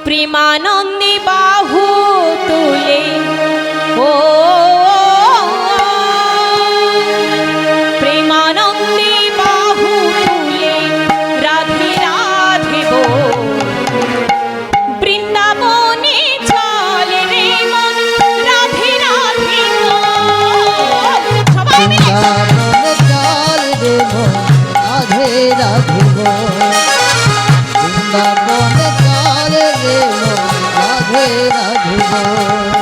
প্রেমানন্দে বাহু তুলে ও প্রেমানন্দে বাহু তুলে রাধে রাধে বল বৃন্দাবনে চলে রে মন রাধে রাধে বল সবাই মিলে বৃন্দাবনে চল রে মন রাধে রাধে বল বৃন্দাবনে চল রে মন রাধে রাধে বল